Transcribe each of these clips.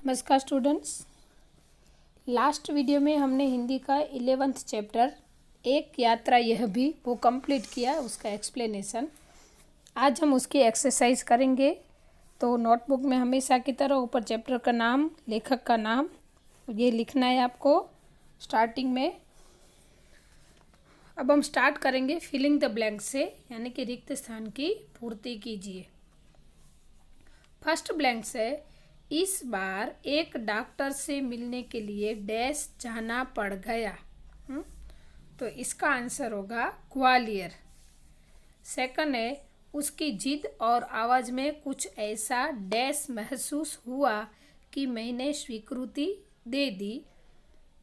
नमस्कार students. Last video में हमने हिंदी का 11th चैप्टर एक यात्रा यह भी वो कंप्लीट किया, उसका एक्सप्लेनेशन। आज हम उसकी एक्सरसाइज करेंगे। तो नोटबुक में हमेशा की तरह ऊपर चैप्टर का नाम, लेखक का नाम ये लिखना है आपको स्टार्टिंग में। अब हम स्टार्ट करेंगे फिलिंग द ब्लैंक से, यानी कि रिक्त स्थान की पूर्ति कीजिए। फर्स्ट ब्लैंक से, इस बार एक डॉक्टर से मिलने के लिए डैश जाना पड़ गया। तो इसका आंसर होगा ग्वालियर। सेकंड है, उसकी जिद और आवाज़ में कुछ ऐसा डैश महसूस हुआ कि मैंने स्वीकृति दे दी।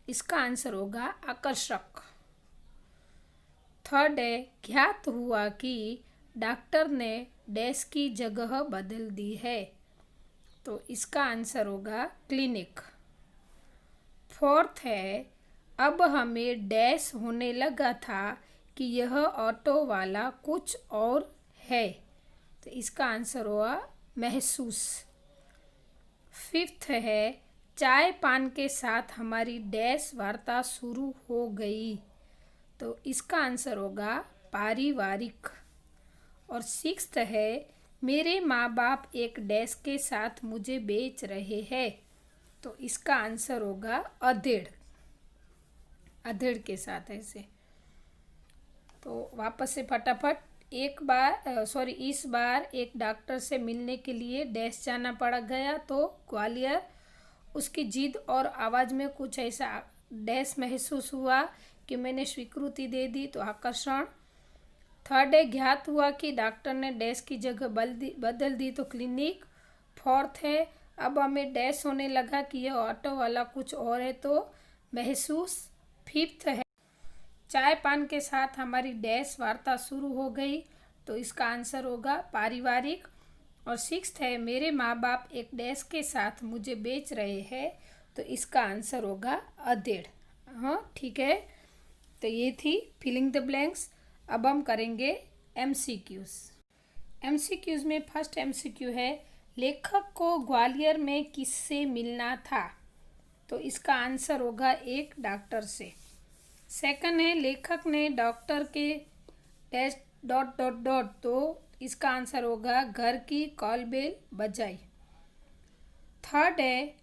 इसका आंसर होगा आकर्षक। थर्ड है, ज्ञात हुआ कि डॉक्टर ने डैश की जगह बदल दी है। तो इसका आंसर होगा क्लिनिक। फोर्थ है, अब हमें डैश होने लगा था कि यह ऑटो वाला कुछ और है। तो इसका आंसर होगा महसूस। फिफ्थ है, चाय पान के साथ हमारी डैश वार्ता शुरू हो गई। तो इसका आंसर होगा पारिवारिक। और सिक्स्थ है, मेरे माँ बाप एक डैश के साथ मुझे बेच रहे हैं। तो इसका आंसर होगा अधेड़, अधेड़ के साथ ऐसे। तो वापस से फटाफट, इस बार एक डॉक्टर से मिलने के लिए डैश जाना पड़ गया तो ग्वालियर। उसकी जिद और आवाज़ में कुछ ऐसा डैश महसूस हुआ कि मैंने स्वीकृति दे दी। तो आकर्षण। थर्ड है, ज्ञात हुआ कि डॉक्टर ने डैश की जगह बदल दी। तो क्लिनिक। फोर्थ है, अब हमें डैश होने लगा कि यह ऑटो वाला कुछ और है। तो महसूस। फिफ्थ है, चाय पान के साथ हमारी डैश वार्ता शुरू हो गई। तो इसका आंसर होगा पारिवारिक। और सिक्स्थ है, मेरे माँ बाप एक डैश के साथ मुझे बेच रहे हैं। तो इसका आंसर होगा अधेड़। हाँ, ठीक है। तो ये थी फिलिंग द ब्लैंक्स। अब हम करेंगे MCQs। MCQs में फर्स्ट MCQ है, लेखक को ग्वालियर में किससे मिलना था। तो इसका आंसर होगा एक डॉक्टर से। सेकंड है, लेखक ने डॉक्टर के डैश ... तो इसका आंसर होगा घर की कॉल बेल बजाई। थर्ड है,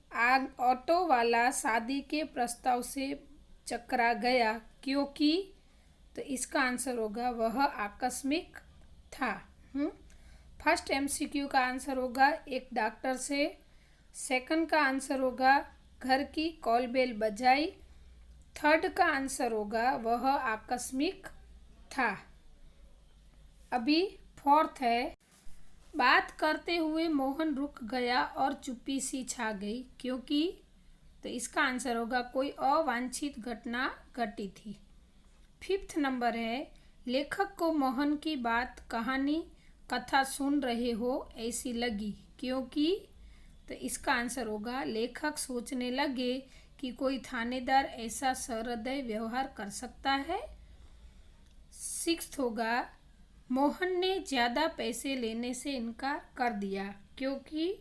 ऑटो वाला शादी के प्रस्ताव से चकरा गया क्योंकि। तो इसका आंसर होगा वह आकस्मिक था। फर्स्ट MCQ का आंसर होगा एक डॉक्टर से। सेकंड का आंसर होगा घर की कॉल बेल बजाई। थर्ड का आंसर होगा वह आकस्मिक था। अभी फोर्थ है, बात करते हुए मोहन रुक गया और चुप्पी सी छा गई क्योंकि। तो इसका आंसर होगा कोई अवांछित घटना घटी थी। फिफ्थ नंबर है, लेखक को मोहन की बात, कहानी, कथा सुन रहे हो ऐसी लगी क्योंकि। तो इसका आंसर होगा लेखक सोचने लगे कि कोई थानेदार ऐसा सहृदय व्यवहार कर सकता है। सिक्स्थ होगा, मोहन ने ज़्यादा पैसे लेने से इनकार कर दिया क्योंकि।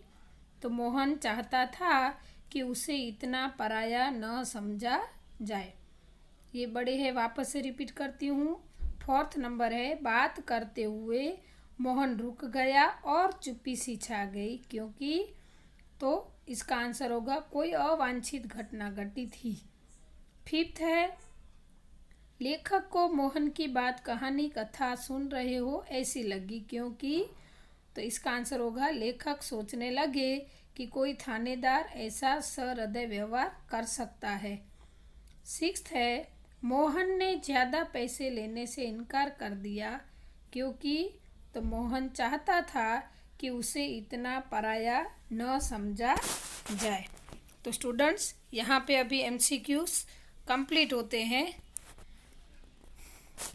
तो मोहन चाहता था कि उसे इतना पराया न समझा जाए। ये बड़े हैं, वापस से रिपीट करती हूँ। फोर्थ नंबर है, बात करते हुए मोहन रुक गया और चुप्पी सी छा गई क्योंकि। तो इसका आंसर होगा कोई अवांछित घटना घटी थी। फिफ्थ है, लेखक को मोहन की बात, कहानी, कथा सुन रहे हो ऐसी लगी क्योंकि। तो इसका आंसर होगा लेखक सोचने लगे कि कोई थानेदार ऐसा सहृदय व्यवहार कर सकता है। सिक्स्थ है, मोहन ने ज़्यादा पैसे लेने से इनकार कर दिया क्योंकि। तो मोहन चाहता था कि उसे इतना पराया न समझा जाए। तो स्टूडेंट्स, यहाँ पे अभी MCQs कंप्लीट होते हैं।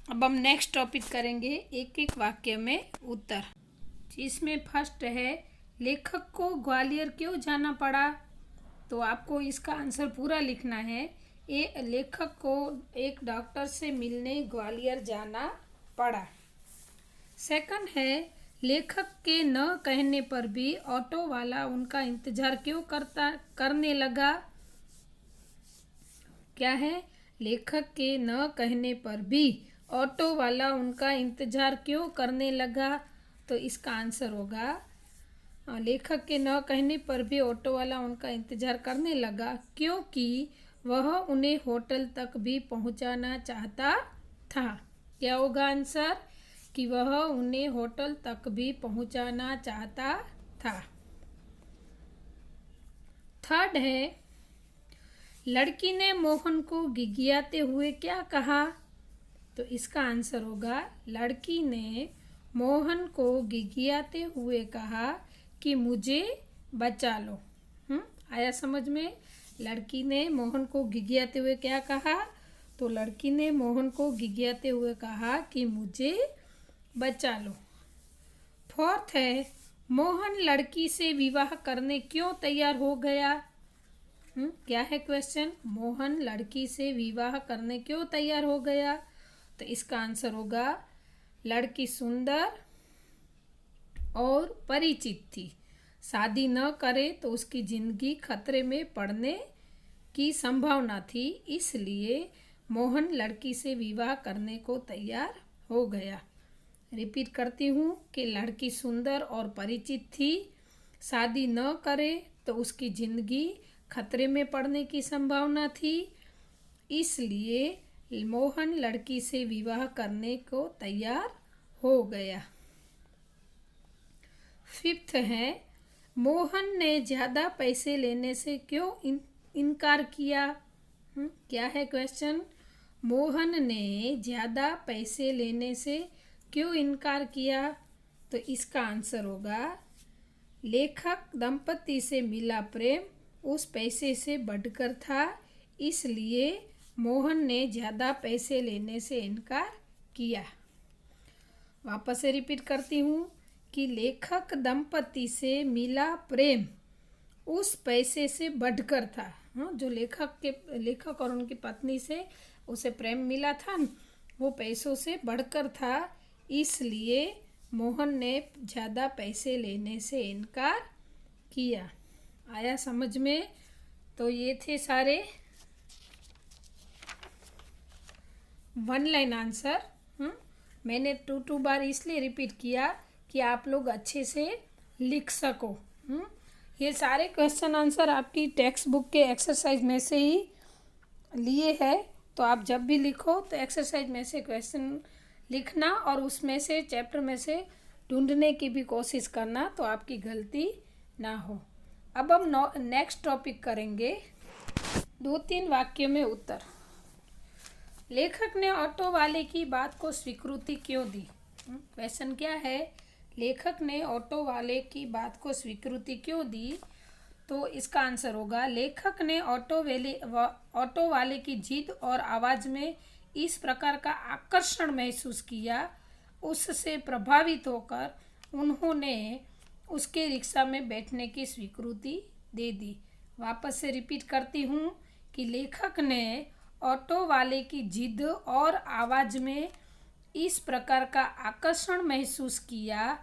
अब हम नेक्स्ट टॉपिक करेंगे एक एक वाक्य में उत्तर, जिसमें फर्स्ट है, लेखक को ग्वालियर क्यों जाना पड़ा। तो आपको इसका आंसर पूरा लिखना है। लेखक को एक डॉक्टर से मिलने ग्वालियर जाना पड़ा। सेकंड है, लेखक के न कहने पर भी ऑटो वाला उनका इंतजार क्यों करने लगा? क्या है? लेखक के न कहने पर भी ऑटो वाला उनका इंतजार क्यों करने लगा? तो इसका आंसर होगा लेखक के न कहने पर भी ऑटो वाला उनका इंतजार करने लगा क्योंकि वह उन्हें होटल तक भी पहुंचाना चाहता था। क्या होगा आंसर? कि वह उन्हें होटल तक भी पहुंचाना चाहता था। थर्ड है, लड़की ने मोहन को गिगियाते हुए क्या कहा? तो इसका आंसर होगा लड़की ने मोहन को गिगियाते हुए कहा कि मुझे बचा लो। आया समझ में? लड़की ने मोहन को गिगियाते हुए क्या कहा? तो लड़की ने मोहन को गिगियाते हुए कहा कि मुझे बचा लो। फोर्थ है, मोहन लड़की से विवाह करने क्यों तैयार हो गया? क्या है क्वेश्चन? मोहन लड़की से विवाह करने क्यों तैयार हो गया? तो इसका आंसर होगा लड़की सुंदर और परिचित थी। शादी न करे तो उसकी जिंदगी खतरे में पड़ने की संभावना थी, इसलिए मोहन लड़की से विवाह करने को तैयार हो गया। रिपीट करती हूँ कि लड़की सुंदर और परिचित थी, शादी न करे तो उसकी जिंदगी खतरे में पड़ने की संभावना थी, इसलिए मोहन लड़की से विवाह करने को तैयार हो गया। फिफ्थ है, मोहन ने ज़्यादा पैसे लेने से क्यों इनकार किया? क्या है क्वेश्चन? मोहन ने ज़्यादा पैसे लेने से क्यों इनकार किया? तो इसका आंसर होगा लेखक दंपति से मिला प्रेम उस पैसे से बढ़कर था, इसलिए मोहन ने ज़्यादा पैसे लेने से इनकार किया। वापस से रिपीट करती हूँ कि लेखक दंपति से मिला प्रेम उस पैसे से बढ़कर था। जो लेखक और उनकी पत्नी से उसे प्रेम मिला था वो पैसों से बढ़कर था, इसलिए मोहन ने ज़्यादा पैसे लेने से इनकार किया। आया समझ में? तो ये थे सारे 1 लाइन आंसर। मैंने 2 बार इसलिए रिपीट किया कि आप लोग अच्छे से लिख सको। ये सारे क्वेश्चन आंसर आपकी टेक्स्ट बुक के एक्सरसाइज में से ही लिए हैं, तो आप जब भी लिखो तो एक्सरसाइज में से क्वेश्चन लिखना और उसमें से चैप्टर में से ढूंढने की भी कोशिश करना, तो आपकी गलती ना हो। अब हम नेक्स्ट टॉपिक करेंगे 2-3 वाक्यों में उत्तर। लेखक ने ऑटो वाले की बात को स्वीकृति क्यों दी? क्वेश्चन क्या है? लेखक ने ऑटो वाले की बात को स्वीकृति क्यों दी? तो इसका आंसर होगा लेखक ने ऑटो वाले की जिद और आवाज़ में इस प्रकार का आकर्षण महसूस किया, उससे प्रभावित होकर उन्होंने उसके रिक्शा में बैठने की स्वीकृति दे दी। वापस से रिपीट करती हूँ कि लेखक ने ऑटो वाले की जिद और आवाज़ में इस प्रकार का आकर्षण महसूस किया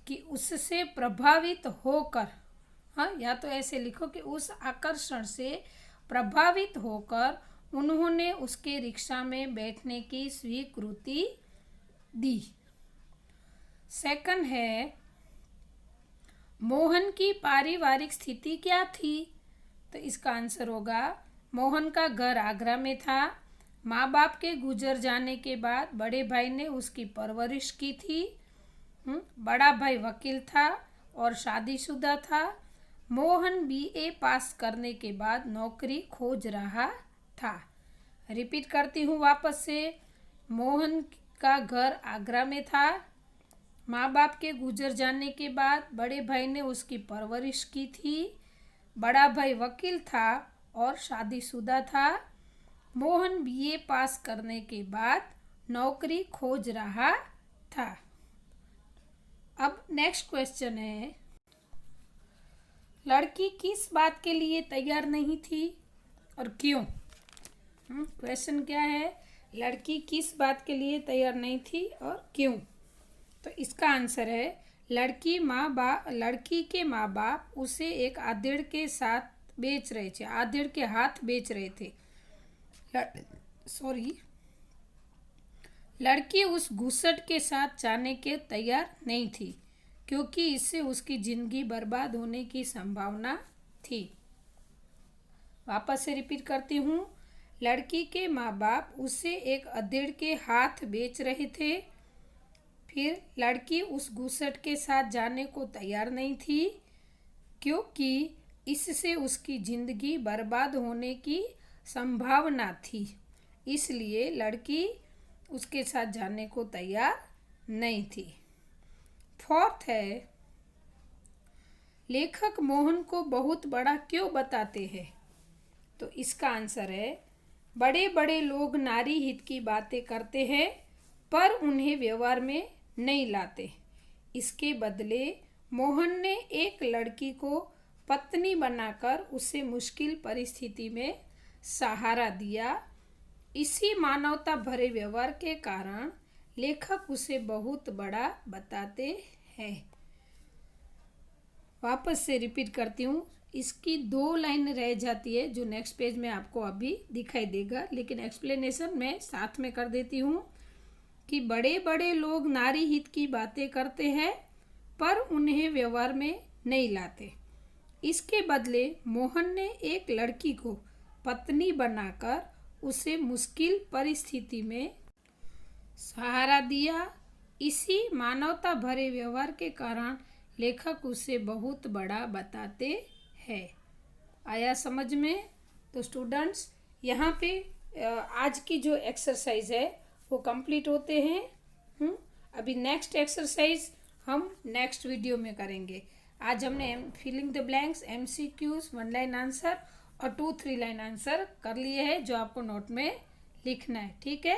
कि उससे प्रभावित होकर, या तो ऐसे लिखो कि उस आकर्षण से प्रभावित होकर उन्होंने उसके रिक्शा में बैठने की स्वीकृति दी। सेकंड है, मोहन की पारिवारिक स्थिति क्या थी? तो इसका आंसर होगा मोहन का घर आगरा में था। माँ बाप के गुजर जाने के बाद बड़े भाई ने उसकी परवरिश की थी। बड़ा भाई वकील था और शादीशुदा था। मोहन BA पास करने के बाद नौकरी खोज रहा था। रिपीट करती हूँ वापस से, मोहन का घर आगरा में था। माँ बाप के गुजर जाने के बाद बड़े भाई ने उसकी परवरिश की थी। बड़ा भाई वकील था और शादीशुदा था। मोहन BA पास करने के बाद नौकरी खोज रहा था। अब नेक्स्ट क्वेश्चन है, लड़की किस बात के लिए तैयार नहीं थी और क्यों? क्वेश्चन क्या है? लड़की किस बात के लिए तैयार नहीं थी और क्यों? तो इसका आंसर है लड़की के माँ बाप उसे एक आधेड़ के साथ बेच रहे थे, आधेड़ के हाथ बेच रहे थे। लड़की उस घूसट के साथ जाने के तैयार नहीं थी क्योंकि इससे उसकी जिंदगी बर्बाद होने की संभावना थी। वापस से रिपीट करती हूँ। लड़की के माँ बाप उसे एक अधेड़ के हाथ बेच रहे थे। फिर लड़की उस घूसट के साथ जाने को तैयार नहीं थी क्योंकि इससे उसकी जिंदगी बर्बाद होने की संभावना थी, इसलिए लड़की उसके साथ जाने को तैयार नहीं थी। फोर्थ है, लेखक मोहन को बहुत बड़ा क्यों बताते हैं? तो इसका आंसर है, बड़े बड़े लोग नारी हित की बातें करते हैं पर उन्हें व्यवहार में नहीं लाते। इसके बदले मोहन ने एक लड़की को पत्नी बनाकर उसे मुश्किल परिस्थिति में सहारा दिया। इसी मानवता भरे व्यवहार के कारण लेखक उसे बहुत बड़ा बताते हैं। वापस से रिपीट करती हूँ। इसकी 2 लाइन रह जाती है जो नेक्स्ट पेज में आपको अभी दिखाई देगा, लेकिन एक्सप्लेनेशन मैं साथ में कर देती हूँ कि बड़े बड़े लोग नारी हित की बातें करते हैं पर उन्हें व्यवहार में नहीं लाते। इसके बदले मोहन ने एक लड़की को पत्नी बनाकर उसे मुश्किल परिस्थिति में सहारा दिया। इसी मानवता भरे व्यवहार के कारण लेखक उसे बहुत बड़ा बताते हैं। आया समझ में? तो स्टूडेंट्स, यहाँ पे आज की जो एक्सरसाइज है वो कंप्लीट होते हैं। अभी नेक्स्ट एक्सरसाइज हम नेक्स्ट वीडियो में करेंगे। आज हमने filling the blanks, MCQs, 1 line answer और 2-3 लाइन आंसर कर लिए हैं जो आपको नोट में लिखना है। ठीक है।